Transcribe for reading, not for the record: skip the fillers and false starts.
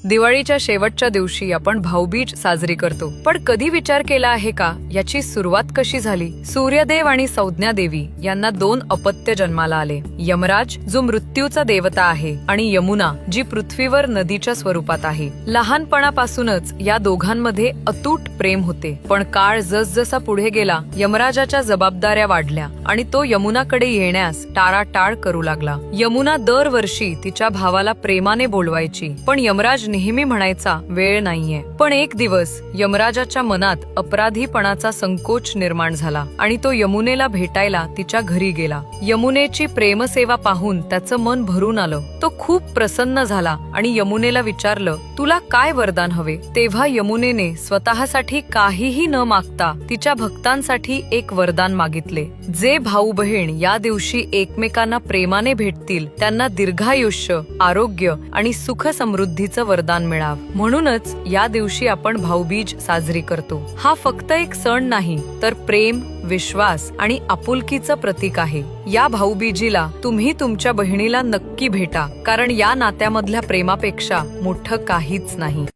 दिवाळीच्या शेवटच्या दिवशी आपण भाऊबीज साजरी करतो, पण कधी विचार केला आहे का याची सुरुवात कशी झाली? सूर्यदेव आणि संज्ञा देवी यांना दोन अपत्य जन्माला आले. यमराज जो मृत्यूचा देवता आहे आणि यमुना जी पृथ्वीवर नदीच्या स्वरूपात आहे. लहानपणापासूनच या दोघांमध्ये अतूट प्रेम होते, पण काळ जसजसा पुढे गेला यमराजाच्या जबाबदाऱ्या वाढल्या आणि तो यमुनाकडे येण्यास टाळाटाळ करू लागला. यमुना दरवर्षी तिच्या भावाला प्रेमाने बोलवायची, पण यमराज नेहमी म्हणायचा वेळ नाहीये. पण एक दिवस यमराजाच्या मनात अपराधीपणाचा संकोच निर्माण झाला आणि तो यमुनेला भेटायला तिच्या घरी गेला. यमुनेची प्रेमसेवा पाहून त्याचं मन भरून आलं. तो खूप प्रसन्न झाला आणि यमुनेला विचारलं, तुला काय वरदान हवे? तेव्हा यमुनेने स्वतःसाठी काहीही न मागता तिच्या भक्तांसाठी एक वरदान मागितले. जे भाऊ बहीण या दिवशी एकमेकांना प्रेमाने भेटतील त्यांना दीर्घायुष्य, आरोग्य आणि सुख समृद्धीचं वरदान मिळाव. म्हणूनच या दिवशी आपण भाऊबीज साजरी करतो. हा फक्त एक सण नाही, तर प्रेम, विश्वास आणि आपुलकीचं प्रतीक आहे. या भाऊबीजीला तुम्ही तुमच्या बहिणीला नक्की भेटा, कारण या नात्यामधल्या प्रेमापेक्षा मोठं काहीच नाही.